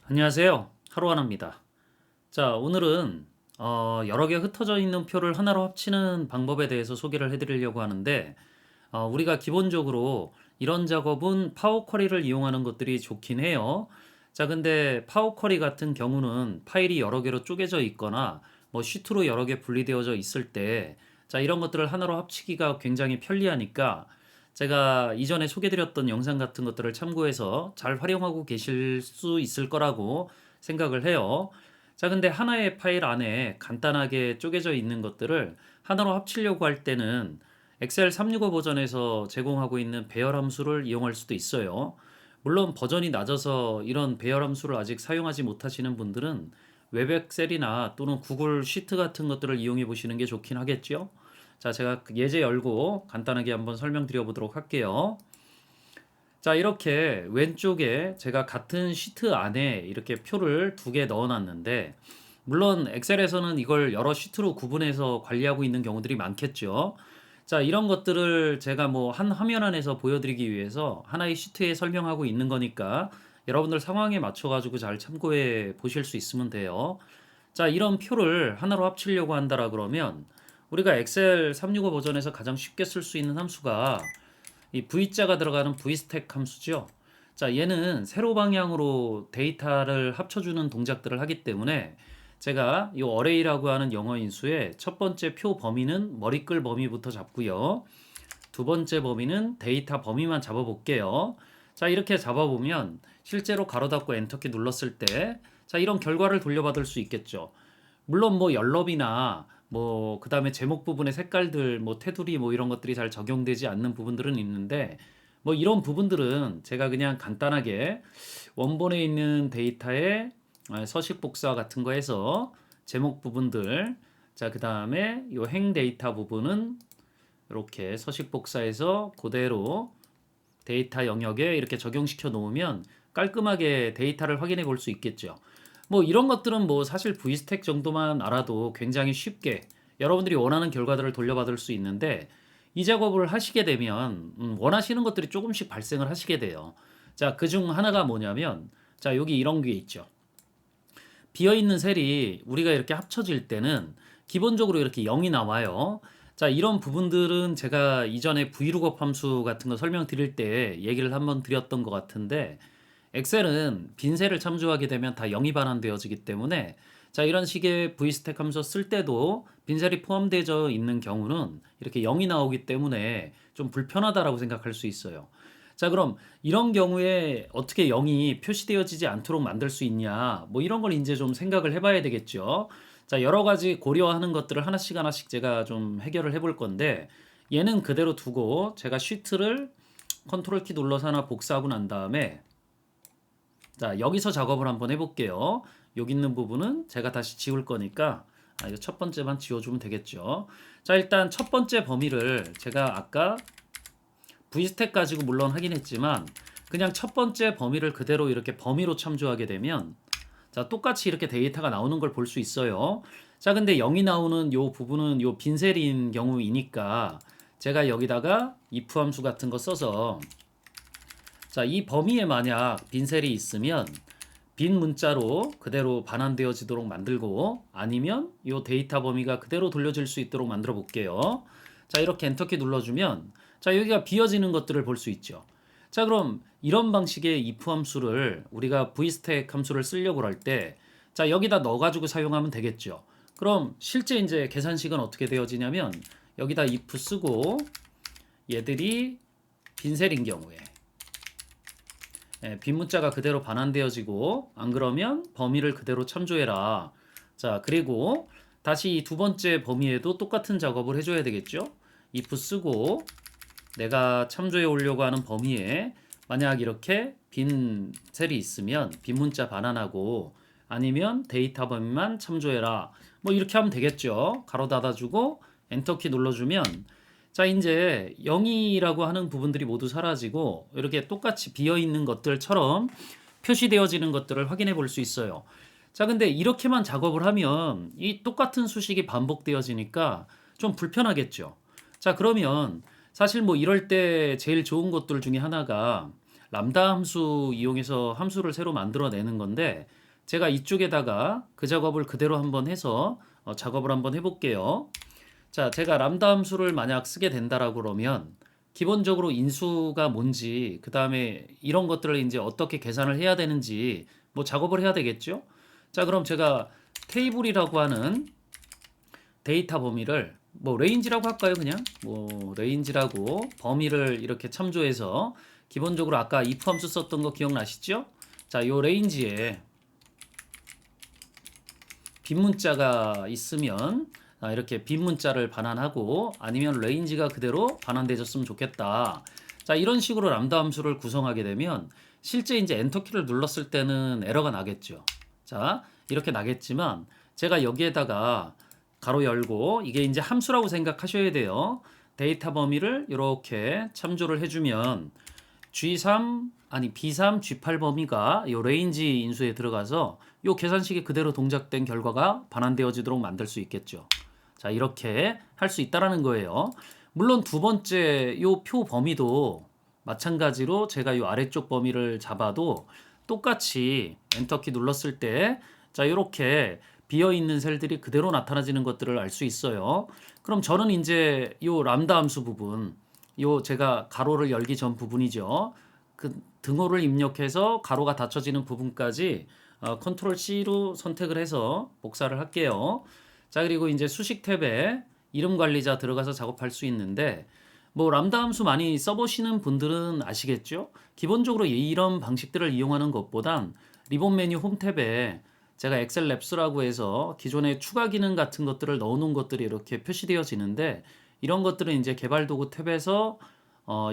안녕하세요. 하루하나입니다. 자, 오늘은 여러 개 흩어져 있는 표를 하나로 합치는 방법에 대해서 소개를 해드리려고 하는데, 우리가 기본적으로 이런 작업은 파워 쿼리를 이용하는 것들이 좋긴 해요. 자, 근데 파워 쿼리 같은 경우는 파일이 여러 개로 쪼개져 있거나 뭐 시트로 여러 개 분리되어져 있을 때, 자, 이런 것들을 하나로 합치기가 굉장히 편리하니까 제가 이전에 소개드렸던 영상 같은 것들을 참고해서 잘 활용하고 계실 수 있을 거라고 생각을 해요. 자, 근데 하나의 파일 안에 간단하게 쪼개져 있는 것들을 하나로 합치려고 할 때는 엑셀 365 버전에서 제공하고 있는 배열 함수를 이용할 수도 있어요. 물론 버전이 낮아서 이런 배열 함수를 아직 사용하지 못하시는 분들은 웹엑셀이나 또는 구글 시트 같은 것들을 이용해 보시는 게 좋긴 하겠죠. 자, 제가 예제 열고 간단하게 한번 설명드려 보도록 할게요. 자, 이렇게 왼쪽에 제가 같은 시트 안에 이렇게 표를 두 개 넣어 놨는데, 물론 엑셀에서는 이걸 여러 시트로 구분해서 관리하고 있는 경우들이 많겠죠. 자, 이런 것들을 제가 뭐 한 화면 안에서 보여드리기 위해서 하나의 시트에 설명하고 있는 거니까 여러분들 상황에 맞춰가지고 잘 참고해 보실 수 있으면 돼요. 자, 이런 표를 하나로 합치려고 한다라 그러면 우리가 엑셀 365 버전에서 가장 쉽게 쓸 수 있는 함수가 이 V자가 들어가는 V스택 함수죠. 자, 얘는 세로 방향으로 데이터를 합쳐주는 동작들을 하기 때문에 제가 이 어레이라고 하는 영어 인수의 첫 번째 표 범위는 머리끌 범위부터 잡고요. 두 번째 범위는 데이터 범위만 잡아볼게요. 자, 이렇게 잡아보면 실제로 가로 닫고 엔터키 눌렀을 때 자, 이런 결과를 돌려받을 수 있겠죠. 물론 뭐 연럽이나 뭐 그다음에 제목 부분의 색깔들 뭐 테두리 뭐 이런 것들이 잘 적용되지 않는 부분들은 있는데, 뭐 이런 부분들은 제가 그냥 간단하게 원본에 있는 데이터에 서식 복사 같은 거 해서 제목 부분들, 자, 그다음에 요 행 데이터 부분은 이렇게 서식 복사해서 그대로 데이터 영역에 이렇게 적용시켜 놓으면 깔끔하게 데이터를 확인해 볼 수 있겠죠. 뭐 이런 것들은 뭐 사실 V스택 정도만 알아도 굉장히 쉽게 여러분들이 원하는 결과들을 돌려받을 수 있는데, 이 작업을 하시게 되면 원하시는 것들이 조금씩 발생을 하시게 돼요. 자, 그중 하나가 뭐냐면, 자, 여기 이런 게 있죠. 비어있는 셀이 우리가 이렇게 합쳐질 때는 기본적으로 이렇게 0이 나와요. 자, 이런 부분들은 제가 이전에 VLOOKUP 함수 같은 거 설명드릴 때 얘기를 한번 드렸던 것 같은데, 엑셀은 빈셀을 참조하게 되면 다 0이 반환되어지기 때문에 자, 이런 식의 V스택 함수 쓸 때도 빈셀이 포함되어 있는 경우는 이렇게 0이 나오기 때문에 좀 불편하다라고 생각할 수 있어요. 자, 그럼 이런 경우에 어떻게 0이 표시되어지지 않도록 만들 수 있냐, 뭐 이런 걸 이제 좀 생각을 해봐야 되겠죠. 자, 여러 가지 고려하는 것들을 하나씩 하나씩 제가 좀 해결을 해볼 건데, 얘는 그대로 두고 제가 쉬트를 컨트롤 키 눌러서 하나 복사하고 난 다음에 자, 여기서 작업을 한번 해볼게요. 여기 있는 부분은 제가 다시 지울 거니까 이거 첫 번째만 지워주면 되겠죠. 자, 일단 첫 번째 범위를 제가 아까 V스택 가지고 물론 하긴 했지만 그냥 첫 번째 범위를 그대로 이렇게 범위로 참조하게 되면 자, 똑같이 이렇게 데이터가 나오는 걸 볼 수 있어요. 자, 근데 0이 나오는 요 부분은 요 빈셀인 경우이니까 제가 여기다가 if 함수 같은 거 써서 자, 이 범위에 만약 빈셀이 있으면 빈 문자로 그대로 반환되어지도록 만들고, 아니면 이 데이터 범위가 그대로 돌려질 수 있도록 만들어 볼게요. 자, 이렇게 엔터키 눌러주면 자, 여기가 비어지는 것들을 볼 수 있죠. 자, 그럼 이런 방식의 if 함수를 우리가 vstack 함수를 쓰려고 할 때 자, 여기다 넣어가지고 사용하면 되겠죠. 그럼 실제 이제 계산식은 어떻게 되어지냐면 여기다 if 쓰고 얘들이 빈셀인 경우에 빈 문자가 그대로 반환되어지고, 안 그러면 범위를 그대로 참조해라. 자, 그리고 다시 이 두 번째 범위에도 똑같은 작업을 해줘야 되겠죠. if 쓰고 내가 참조해 오려고 하는 범위에 만약 이렇게 빈 셀이 있으면 빈 문자 반환하고, 아니면 데이터 범위만 참조해라. 뭐 이렇게 하면 되겠죠. 가로 닫아주고 엔터키 눌러주면 자, 이제 0이라고 하는 부분들이 모두 사라지고 이렇게 똑같이 비어 있는 것들처럼 표시되어지는 것들을 확인해 볼 수 있어요. 자, 근데 이렇게만 작업을 하면 이 똑같은 수식이 반복되어지니까 좀 불편하겠죠. 자, 그러면 사실 뭐 이럴 때 제일 좋은 것들 중에 하나가 람다 함수 이용해서 함수를 새로 만들어내는 건데 제가 이쪽에다가 그 작업을 그대로 한번 해서 작업을 한번 해볼게요. 자, 제가 람다 함수를 만약 쓰게 된다라고 그러면 기본적으로 인수가 뭔지, 그 다음에 이런 것들을 이제 어떻게 계산을 해야 되는지 뭐 작업을 해야 되겠죠? 자, 그럼 제가 테이블이라고 하는 데이터 범위를 뭐 레인지라고 할까요? 그냥 뭐 레인지라고 범위를 이렇게 참조해서 기본적으로 아까 if 함수 썼던 거 기억나시죠? 자, 요 레인지에 빈 문자가 있으면 이렇게 빈 문자를 반환하고 아니면 레인지가 그대로 반환되었으면 좋겠다. 자, 이런 식으로 람다 함수를 구성하게 되면 실제 이제 엔터키를 눌렀을 때는 에러가 나겠죠. 자, 이렇게 나겠지만 제가 여기에다가 가로 열고 이게 이제 함수라고 생각하셔야 돼요. 데이터 범위를 이렇게 참조를 해주면 G3 아니 B3 G8 범위가 요 레인지 인수에 들어가서 요 계산식이 그대로 동작된 결과가 반환되어지도록 만들 수 있겠죠. 자, 이렇게 할 수 있다라는 거예요. 물론 두 번째 요 표 범위도 마찬가지로 제가 요 아래쪽 범위를 잡아도 똑같이 엔터키 눌렀을 때 자, 이렇게 비어 있는 셀들이 그대로 나타나지는 것들을 알 수 있어요. 그럼 저는 이제 요 람다 함수 부분, 요 제가 가로를 열기 전 부분이죠. 그 등호를 입력해서 가로가 닫혀지는 부분까지 컨트롤 C로 선택을 해서 복사를 할게요. 자, 그리고 이제 수식 탭에 이름 관리자 들어가서 작업할 수 있는데 뭐 람다 함수 많이 써보시는 분들은 아시겠죠? 기본적으로 이런 방식들을 이용하는 것보단 리본 메뉴 홈 탭에 제가 엑셀 랩스라고 해서 기존에 추가 기능 같은 것들을 넣어놓은 것들이 이렇게 표시되어지는데 이런 것들은 이제 개발 도구 탭에서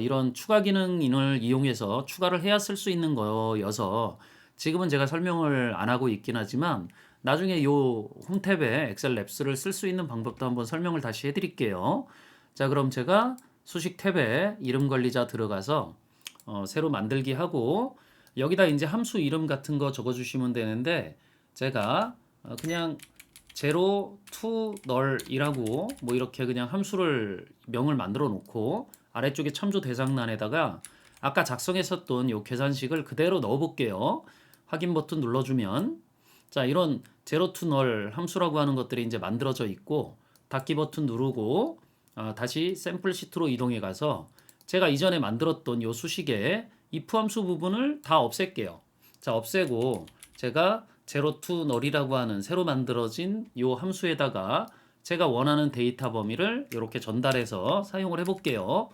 이런 추가 기능을 이용해서 추가를 해야 쓸 수 있는 거여서 지금은 제가 설명을 안 하고 있긴 하지만 나중에 요 홈탭에 엑셀 랩스를 쓸 수 있는 방법도 한번 설명을 다시 해드릴게요. 자, 그럼 제가 수식 탭에 이름 관리자 들어가서 새로 만들기 하고 여기다 이제 함수 이름 같은 거 적어주시면 되는데 제가 그냥 제로 to null이라고 뭐 이렇게 그냥 함수를 명을 만들어 놓고 아래쪽에 참조 대상란에다가 아까 작성했었던 요 계산식을 그대로 넣어 볼게요. 확인 버튼 눌러주면 자, 이런 제로 to null 함수라고 하는 것들이 이제 만들어져 있고 닫기 버튼 누르고 다시 샘플 시트로 이동해 가서 제가 이전에 만들었던 요 수식의 if 함수 부분을 다 없앨게요. 자, 없애고 제가 제로 to null이라고 하는 새로 만들어진 요 함수에다가 제가 원하는 데이터 범위를 이렇게 전달해서 사용을 해볼게요.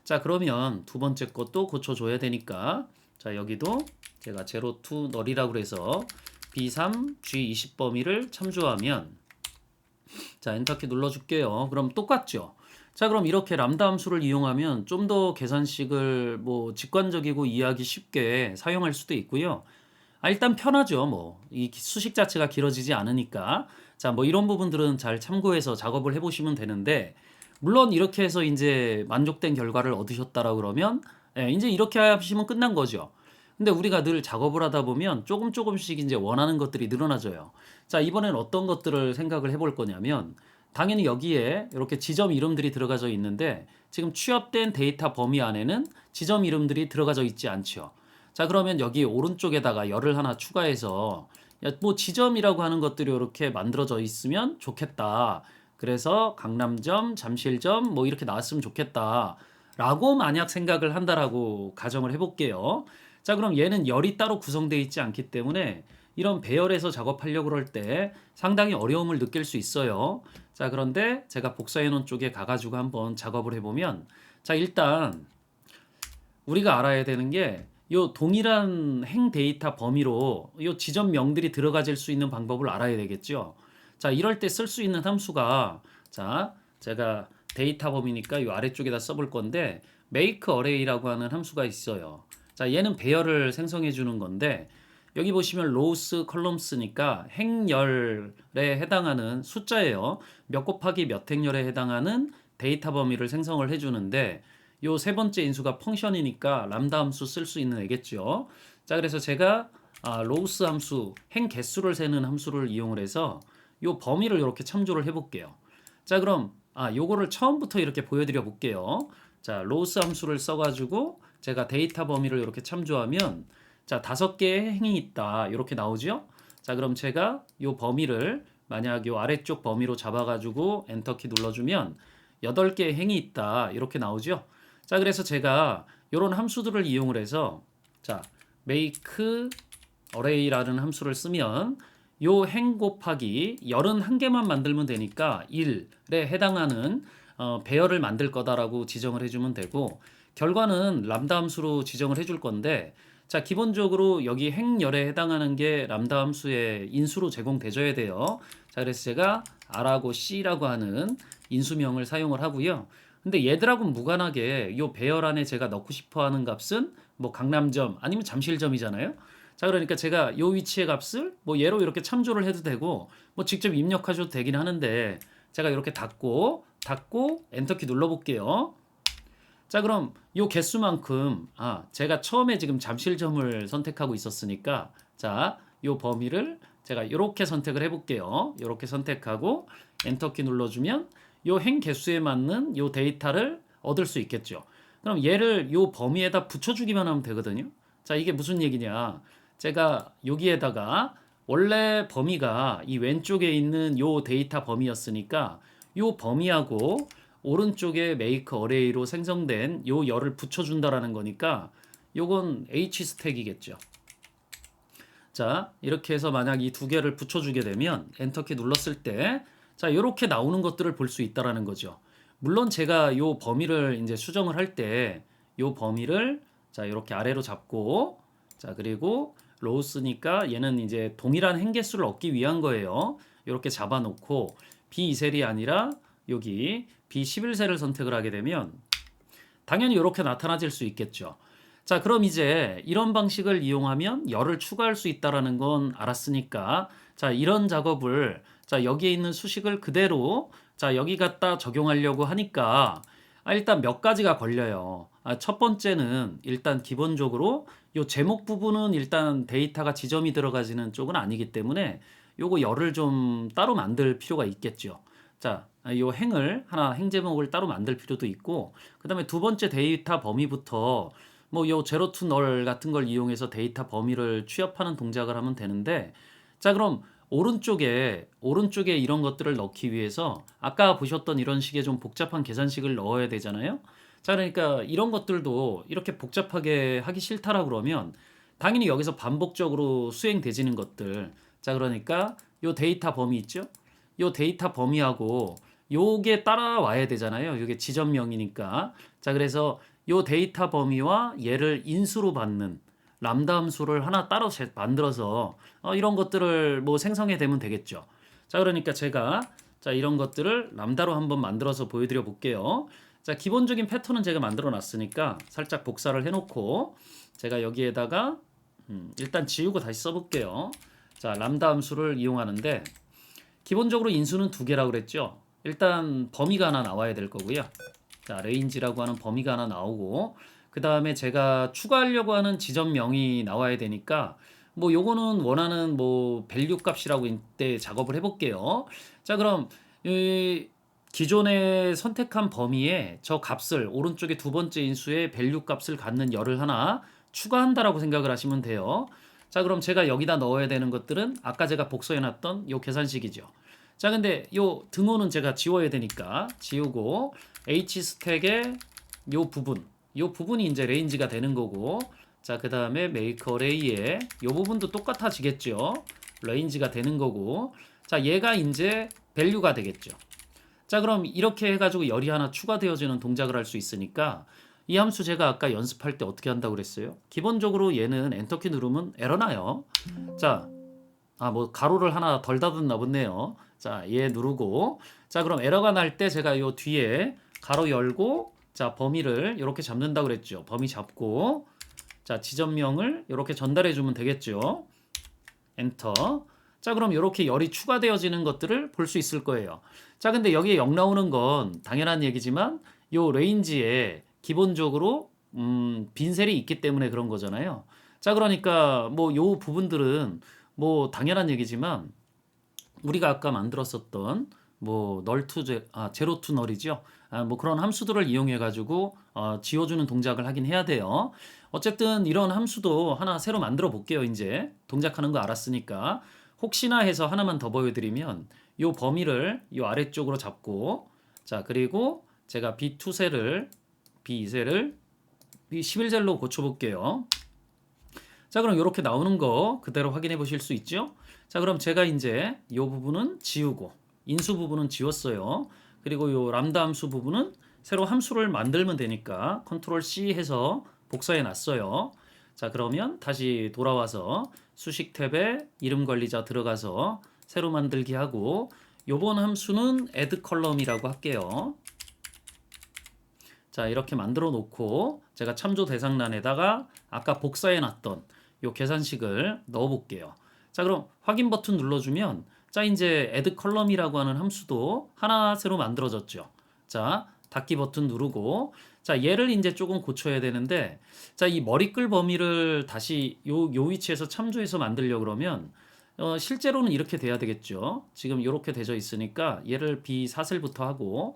자, 그러면 두 번째 것도 고쳐줘야 되니까 자, 여기도 제가 제로 to null이라고 해서 B3 G20 범위를 참조하면 자, 엔터키 눌러줄게요. 그럼 똑같죠? 자, 그럼 이렇게 람다 함수를 이용하면 좀 더 계산식을 뭐 직관적이고 이해하기 쉽게 사용할 수도 있고요. 일단 편하죠. 뭐 이 수식 자체가 길어지지 않으니까. 자, 뭐 이런 부분들은 잘 참고해서 작업을 해보시면 되는데 물론 이렇게 해서 이제 만족된 결과를 얻으셨다라 그러면 이제 이렇게 하시면 끝난 거죠. 근데 우리가 늘 작업을 하다 보면 조금씩 이제 원하는 것들이 늘어나져요. 자, 이번엔 어떤 것들을 생각을 해볼 거냐면 당연히 여기에 이렇게 지점 이름들이 들어가져 있는데 지금 취합된 데이터 범위 안에는 지점 이름들이 들어가져 있지 않죠. 자, 그러면 여기 오른쪽에다가 열을 하나 추가해서 뭐 지점이라고 하는 것들이 이렇게 만들어져 있으면 좋겠다. 그래서 강남점, 잠실점 뭐 이렇게 나왔으면 좋겠다. 라고 만약 생각을 한다라고 가정을 해볼게요. 자, 그럼 얘는 열이 따로 구성되어 있지 않기 때문에 이런 배열에서 작업하려고 그럴 때 상당히 어려움을 느낄 수 있어요. 자, 그런데 제가 복사해 놓은 쪽에 가가지고 한번 작업을 해보면 자, 일단 우리가 알아야 되는 게 요 동일한 행 데이터 범위로 요 지점명들이 들어가질 수 있는 방법을 알아야 되겠죠. 자, 이럴 때 쓸 수 있는 함수가 자, 제가 데이터 범위니까 요 아래쪽에다 써볼 건데 make array라고 하는 함수가 있어요. 자, 얘는 배열을 생성해 주는 건데 여기 보시면 rows, columns니까 행열에 해당하는 숫자예요. 몇 곱하기 몇 행열에 해당하는 데이터 범위를 생성을 해 주는데 요 세 번째 인수가 펑션이니까 람다 함수 쓸 수 있는 애겠죠. 자, 그래서 제가 로우스 함수, 행 개수를 세는 함수를 이용을 해서 요 범위를 이렇게 참조를 해볼게요. 자, 그럼 요거를 처음부터 이렇게 보여드려 볼게요. 자, 로우스 함수를 써가지고 제가 데이터 범위를 이렇게 참조하면 자, 5개의 행이 있다. 이렇게 나오죠? 자, 그럼 제가 요 범위를 만약 요 아래쪽 범위로 잡아가지고 엔터키 눌러주면 8개의 행이 있다. 이렇게 나오죠? 자, 그래서 제가 요런 함수들을 이용을 해서 자, make array라는 함수를 쓰면 요 행 곱하기 81개만 만들면 되니까 1에 해당하는 배열을 만들 거다라고 지정을 해주면 되고 결과는 람다 함수로 지정을 해줄 건데 자, 기본적으로 여기 행열에 해당하는 게 람다 함수의 인수로 제공돼줘야 돼요. 자, 그래서 제가 r하고 c라고 하는 인수명을 사용을 하고요. 근데 얘들하고는 무관하게 요 배열 안에 제가 넣고 싶어 하는 값은 뭐 강남점 아니면 잠실점이잖아요. 자, 그러니까 제가 요 위치의 값을 뭐 얘로 이렇게 참조를 해도 되고 뭐 직접 입력하셔도 되긴 하는데 제가 이렇게 닫고 엔터키 눌러 볼게요. 자, 그럼 요 개수만큼 제가 처음에 지금 잠실점을 선택하고 있었으니까 자, 요 범위를 제가 이렇게 선택을 해 볼게요. 이렇게 선택하고 엔터키 눌러주면 요 행 개수에 맞는 요 데이터를 얻을 수 있겠죠. 그럼 얘를 요 범위에다 붙여주기만 하면 되거든요. 자, 이게 무슨 얘기냐? 제가 여기에다가 원래 범위가 이 왼쪽에 있는 요 데이터 범위였으니까 요 범위하고 오른쪽에 make array로 생성된 요 열을 붙여준다라는 거니까 요건 h 스택이겠죠. 자, 이렇게 해서 만약 이 2개를 붙여주게 되면 엔터키 눌렀을 때 자, 이렇게 나오는 것들을 볼 수 있다라는 거죠. 물론 제가 요 범위를 이제 수정을 할 때 요 범위를 자, 이렇게 아래로 잡고 자, 그리고 로우스니까 얘는 이제 동일한 행개수를 얻기 위한 거예요. 이렇게 잡아놓고 B2셀이 아니라 여기 B11셀을 선택을 하게 되면 당연히 이렇게 나타나질 수 있겠죠. 자, 그럼 이제 이런 방식을 이용하면 열을 추가할 수 있다라는 건 알았으니까 자, 이런 작업을 자, 여기에 있는 수식을 그대로 자, 여기 갖다 적용하려고 하니까 일단 몇 가지가 걸려요. 첫 번째는 일단 기본적으로 요 제목 부분은 일단 데이터가 지점이 들어가지는 쪽은 아니기 때문에 요거 열을 좀 따로 만들 필요가 있겠죠. 자, 요 행을 하나 행 제목을 따로 만들 필요도 있고 그다음에 두 번째 데이터 범위부터 뭐 요 제로 투 널 같은 걸 이용해서 데이터 범위를 취업하는 동작을 하면 되는데 자, 그럼 오른쪽에 이런 것들을 넣기 위해서 아까 보셨던 이런 식의 좀 복잡한 계산식을 넣어야 되잖아요. 자, 그러니까 이런 것들도 이렇게 복잡하게 하기 싫다라 그러면 당연히 여기서 반복적으로 수행되지는 것들 자, 그러니까 요 데이터 범위 있죠? 요 데이터 범위하고 요게 따라와야 되잖아요. 요게 지점명이니까. 자, 그래서 요 데이터 범위와 얘를 인수로 받는 람다 함수를 하나 따로 만들어서 이런 것들을 뭐 생성해 되면 되겠죠. 자, 그러니까 제가 자, 이런 것들을 람다로 한번 만들어서 보여드려 볼게요. 자, 기본적인 패턴은 제가 만들어 놨으니까 살짝 복사를 해놓고 제가 여기에다가 일단 지우고 다시 써볼게요. 자, 람다 함수를 이용하는데 기본적으로 인수는 2개라고 그랬죠. 일단 범위가 하나 나와야 될 거고요. 자, 레인지라고 하는 범위가 하나 나오고 그 다음에 제가 추가하려고 하는 지점명이 나와야 되니까 뭐 요거는 원하는 뭐 밸류 값이라고 이때 작업을 해볼게요. 자, 그럼 이 기존에 선택한 범위에 저 값을 오른쪽에 두 번째 인수의 밸류 값을 갖는 열을 하나 추가한다라고 생각을 하시면 돼요. 자, 그럼 제가 여기다 넣어야 되는 것들은 아까 제가 복사해놨던 요 계산식이죠. 자, 근데 요 등호는 제가 지워야 되니까 지우고 h 스택의 요 부분이 이제 레인지가 되는 거고 자, 그 다음에 make array의 요 부분도 똑같아지겠죠. 레인지가 되는 거고 자, 얘가 이제 밸류가 되겠죠. 자, 그럼 이렇게 해가지고 열이 하나 추가되어지는 동작을 할 수 있으니까 이 함수 제가 아까 연습할 때 어떻게 한다고 그랬어요? 기본적으로 얘는 엔터키 누르면 에러 나요. 자, 뭐 가로를 하나 덜 닫았나 보네요. 자, 얘 누르고 자, 그럼 에러가 날 때 제가 요 뒤에 가로 열고 자, 범위를 이렇게 잡는다고 그랬죠. 범위 잡고 자, 지점명을 이렇게 전달해 주면 되겠죠. 엔터. 자, 그럼 이렇게 열이 추가되어지는 것들을 볼 수 있을 거예요. 자, 근데 여기에 0 나오는 건 당연한 얘기지만 요 레인지에 기본적으로 빈셀이 있기 때문에 그런 거잖아요. 자, 그러니까 뭐 요 부분들은 뭐 당연한 얘기지만 우리가 아까 만들었었던 뭐 제로 투 널이죠. 뭐 그런 함수들을 이용해 가지고 지워주는 동작을 하긴 해야 돼요. 어쨌든 이런 함수도 하나 새로 만들어 볼게요. 이제 동작하는 거 알았으니까 혹시나 해서 하나만 더 보여드리면 요 범위를 요 아래쪽으로 잡고 자 그리고 제가 B2셀을 B2셀을 B11셀로 고쳐볼게요. 자 그럼 이렇게 나오는 거 그대로 확인해 보실 수 있죠? 자 그럼 제가 이제 이 부분은 지우고 인수 부분은 지웠어요. 그리고 요 람다 함수 부분은 새로 함수를 만들면 되니까 컨트롤 C 해서 복사해 놨어요. 자 그러면 다시 돌아와서 수식 탭에 이름 관리자 들어가서 새로 만들기 하고 요번 함수는 add column이라고 할게요. 자 이렇게 만들어 놓고 제가 참조 대상란에다가 아까 복사해 놨던 요 계산식을 넣어 볼게요. 자 그럼 확인 버튼 눌러주면 자 이제 add column이라고 하는 함수도 하나 새로 만들어졌죠. 자 닫기 버튼 누르고 자 얘를 이제 조금 고쳐야 되는데 자 이 머리끌 범위를 다시 요 위치에서 참조해서 만들려 그러면 실제로는 이렇게 돼야 되겠죠. 지금 이렇게 되어 있으니까 얘를 B4셀부터 하고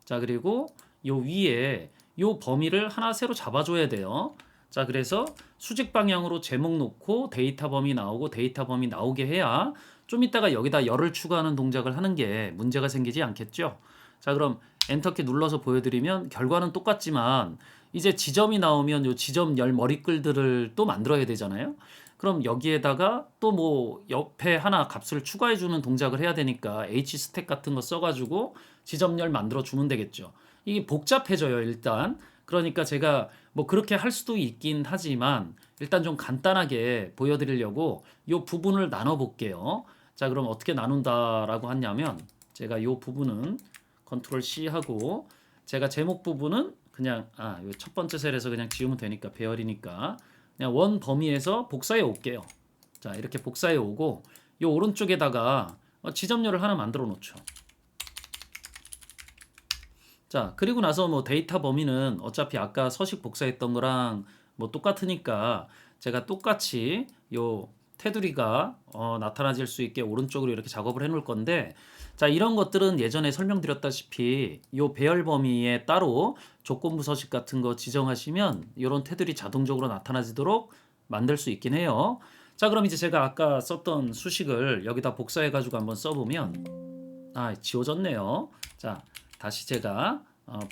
자 그리고 요 위에 요 범위를 하나 새로 잡아줘야 돼요. 자 그래서 수직 방향으로 제목 놓고 데이터 범위 나오고 데이터 범위 나오게 해야 좀 이따가 여기다 열을 추가하는 동작을 하는 게 문제가 생기지 않겠죠. 자 그럼 엔터키 눌러서 보여드리면 결과는 똑같지만 이제 지점이 나오면 요 지점 열 머리글들을 또 만들어야 되잖아요. 그럼 여기에다가 또 뭐 옆에 하나 값을 추가해 주는 동작을 해야 되니까 h스택 같은 거 써가지고 지점열 만들어 주면 되겠죠. 이게 복잡해져요 일단. 그러니까 제가 뭐 그렇게 할 수도 있긴 하지만 일단 좀 간단하게 보여드리려고 이 부분을 나눠 볼게요. 자 그럼 어떻게 나눈다라고 하냐면 제가 이 부분은 컨트롤 C 하고 제가 제목 부분은 그냥 첫 번째 셀에서 그냥 지우면 되니까 배열이니까 그냥 원 범위에서 복사해 올게요. 자 이렇게 복사해 오고 이 오른쪽에다가 지점열을 하나 만들어 놓죠. 자 그리고 나서 뭐 데이터 범위는 어차피 아까 서식 복사했던 거랑 뭐 똑같으니까 제가 똑같이 요 테두리가 나타나질 수 있게 오른쪽으로 이렇게 작업을 해 놓을 건데 자 이런 것들은 예전에 설명드렸다시피 요 배열 범위에 따로 조건부 서식 같은 거 지정하시면 이런 테두리 자동적으로 나타나지도록 만들 수 있긴 해요. 자 그럼 이제 제가 아까 썼던 수식을 여기다 복사해 가지고 한번 써보면 지워졌네요. 자 다시 제가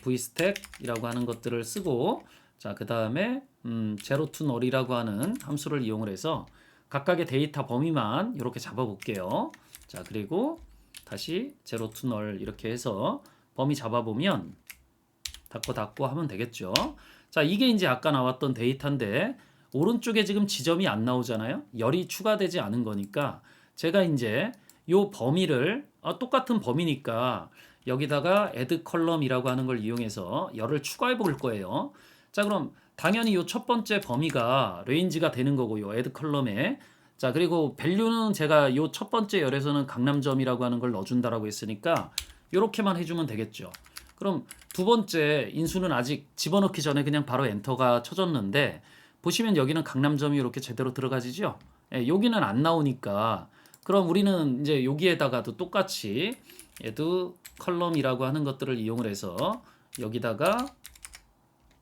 vstack이라고 하는 것들을 쓰고 자 그 다음에 zero to null이라고 하는 함수를 이용을 해서 각각의 데이터 범위만 이렇게 잡아 볼게요. 자 그리고 다시 zero to null 이렇게 해서 범위 잡아 보면 닫고 하면 되겠죠. 자 이게 이제 아까 나왔던 데이터인데 오른쪽에 지금 지점이 안 나오잖아요. 열이 추가되지 않은 거니까 제가 이제 요 범위를 똑같은 범위니까 여기다가 add column이라고 하는 걸 이용해서 열을 추가해 볼 거예요. 자 그럼 당연히 요 첫 번째 범위가 레인지가 되는 거고요. add column에 자 그리고 value는 제가 요 첫 번째 열에서는 강남점이라고 하는 걸 넣어준다라고 했으니까 요렇게만 해주면 되겠죠. 그럼 두 번째 인수는 아직 집어넣기 전에 그냥 바로 엔터가 쳐졌는데 보시면 여기는 강남점이 이렇게 제대로 들어가지죠. 여기는 안 나오니까 그럼 우리는 이제 여기에다가도 똑같이 add column이라고 하는 것들을 이용을 해서 여기다가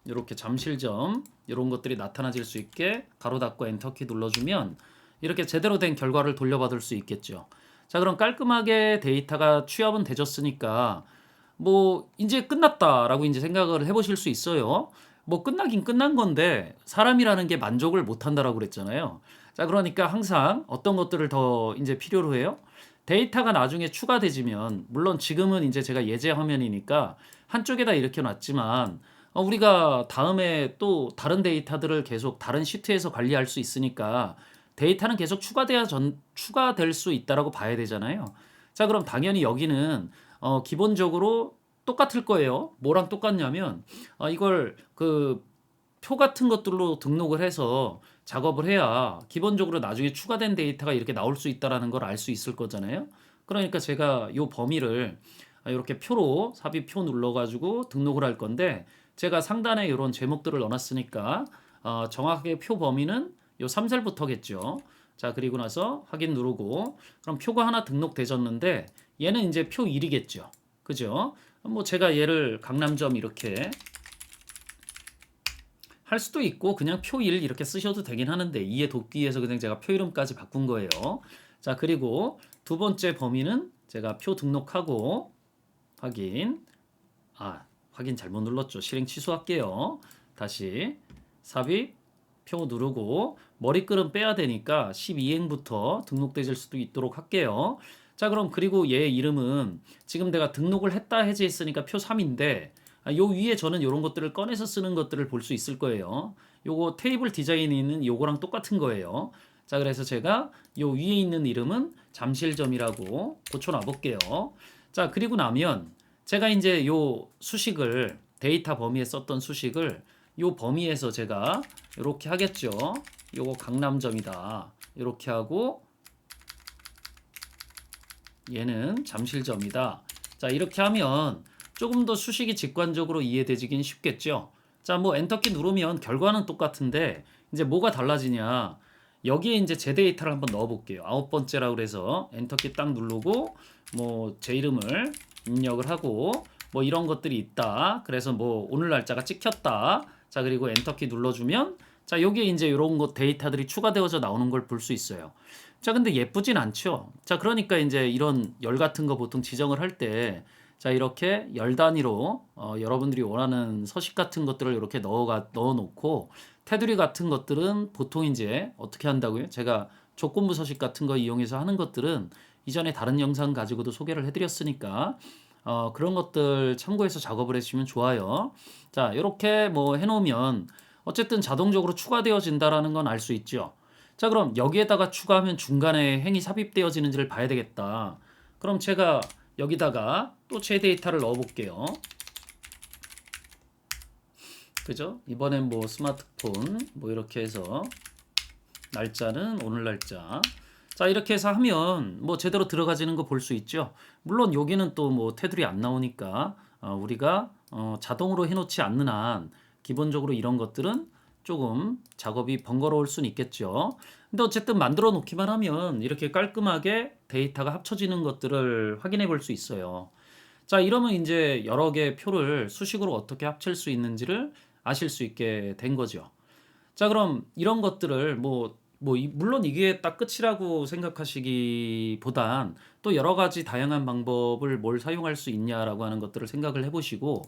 이렇게 잠실점 이런 것들이 나타나질 수 있게 가로 닫고 엔터키 눌러주면 이렇게 제대로 된 결과를 돌려받을 수 있겠죠. 자 그럼 깔끔하게 데이터가 취합은 되졌으니까 뭐 이제 끝났다라고 이제 생각을 해보실 수 있어요. 뭐 끝나긴 끝난 건데 사람이라는 게 만족을 못 한다라고 그랬잖아요. 자 그러니까 항상 어떤 것들을 더 이제 필요로 해요? 데이터가 나중에 추가되지면 물론 지금은 이제 제가 예제 화면이니까 한쪽에다 이렇게 놨지만 우리가 다음에 또 다른 데이터들을 계속 다른 시트에서 관리할 수 있으니까 데이터는 계속 추가될 수 있다라고 봐야 되잖아요. 자 그럼 당연히 여기는 기본적으로 똑같을 거예요. 뭐랑 똑같냐면 이걸 그 표 같은 것들로 등록을 해서 작업을 해야 기본적으로 나중에 추가된 데이터가 이렇게 나올 수 있다라는 걸 알 수 있을 거잖아요. 그러니까 제가 이 범위를 이렇게 표로 삽입표 눌러가지고 등록을 할 건데 제가 상단에 이런 제목들을 넣어놨으니까 정확하게 표 범위는 요 3셀부터겠죠. 자 그리고 나서 확인 누르고 그럼 표가 하나 등록되졌는데 얘는 이제 표 1이겠죠. 그죠? 뭐 제가 얘를 강남점 이렇게 할 수도 있고 그냥 표1 이렇게 쓰셔도 되긴 하는데 2의 돕기에서 그냥 제가 표 이름까지 바꾼 거예요. 자, 그리고 두 번째 범위는 제가 표 등록하고 확인. 확인 잘못 눌렀죠. 실행 취소할게요. 다시 삽입 표 누르고 머리글은 빼야 되니까 12행부터 등록되질 수도 있도록 할게요. 자, 그럼 그리고 얘 이름은 지금 내가 등록을 했다 해제했으니까 표 3인데 요 위에 저는 이런 것들을 꺼내서 쓰는 것들을 볼 수 있을 거예요. 요거 테이블 디자인이 있는 요거랑 똑같은 거예요. 자, 그래서 제가 요 위에 있는 이름은 잠실점이라고 고쳐놔 볼게요. 자, 그리고 나면 제가 이제 요 수식을 데이터 범위에 썼던 수식을 요 범위에서 제가 이렇게 하겠죠. 요거 강남점이다. 이렇게 하고 얘는 잠실점이다. 자, 이렇게 하면 조금 더 수식이 직관적으로 이해되지긴 쉽겠죠. 자, 뭐 엔터키 누르면 결과는 똑같은데 이제 뭐가 달라지냐? 여기에 이제 제 데이터를 한번 넣어 볼게요. 9번째라고 그래서 엔터키 딱 누르고 뭐 제 이름을 입력을 하고 뭐 이런 것들이 있다. 그래서 뭐 오늘 날짜가 찍혔다. 자, 그리고 엔터키 눌러주면 자, 여기에 이제 이런 것 데이터들이 추가되어져 나오는 걸 볼 수 있어요. 자, 근데 예쁘진 않죠. 자, 그러니까 이제 이런 열 같은 거 보통 지정을 할 때 자, 이렇게 열 단위로 여러분들이 원하는 서식 같은 것들을 이렇게 넣어 놓고 테두리 같은 것들은 보통 이제 어떻게 한다고요? 제가 조건부 서식 같은 거 이용해서 하는 것들은 이전에 다른 영상 가지고도 소개를 해드렸으니까 그런 것들 참고해서 작업을 해주시면 좋아요. 자, 이렇게 뭐 해놓으면 어쨌든 자동적으로 추가되어진다라는 건 알 수 있죠. 자, 그럼 여기에다가 추가하면 중간에 행이 삽입되어지는지를 봐야 되겠다. 그럼 제가 여기다가 또 제 데이터를 넣어 볼게요. 그죠? 이번엔 뭐 스마트폰 뭐 이렇게 해서 날짜는 오늘 날짜. 자, 이렇게 해서 하면 뭐 제대로 들어가지는 거 볼 수 있죠. 물론 여기는 또 뭐 테두리 안 나오니까 우리가 자동으로 해놓지 않는 한 기본적으로 이런 것들은 조금 작업이 번거로울 수는 있겠죠. 근데 어쨌든 만들어 놓기만 하면 이렇게 깔끔하게 데이터가 합쳐지는 것들을 확인해 볼 수 있어요. 자, 이러면 이제 여러 개의 표를 수식으로 어떻게 합칠 수 있는지를 아실 수 있게 된 거죠. 자, 그럼 이런 것들을 물론 이게 딱 끝이라고 생각하시기보단 또 여러 가지 다양한 방법을 뭘 사용할 수 있냐라고 하는 것들을 생각을 해보시고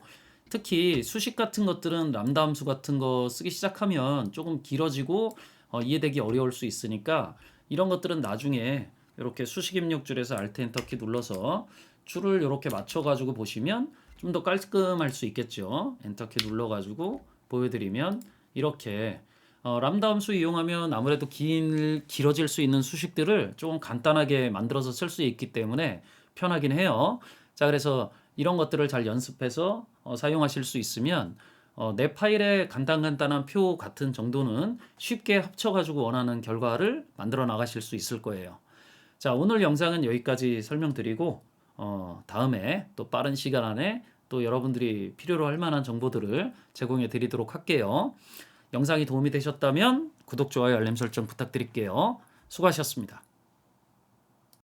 특히 수식 같은 것들은 람다 함수 같은 거 쓰기 시작하면 조금 길어지고 이해되기 어려울 수 있으니까 이런 것들은 나중에 이렇게 수식 입력줄에서 Alt 엔터키 눌러서 줄을 이렇게 맞춰가지고 보시면 좀 더 깔끔할 수 있겠죠. 엔터키 눌러가지고 보여드리면 이렇게 람다 함수 이용하면 아무래도 길어질 수 있는 수식들을 조금 간단하게 만들어서 쓸 수 있기 때문에 편하긴 해요. 자, 그래서 이런 것들을 잘 연습해서 사용하실 수 있으면 내 파일에 간단한 표 같은 정도는 쉽게 합쳐가지고 원하는 결과를 만들어 나가실 수 있을 거예요. 자, 오늘 영상은 여기까지 설명드리고 다음에 또 빠른 시간 안에 또 여러분들이 필요로 할 만한 정보들을 제공해 드리도록 할게요. 영상이 도움이 되셨다면 구독, 좋아요, 알림 설정 부탁드릴게요. 수고하셨습니다.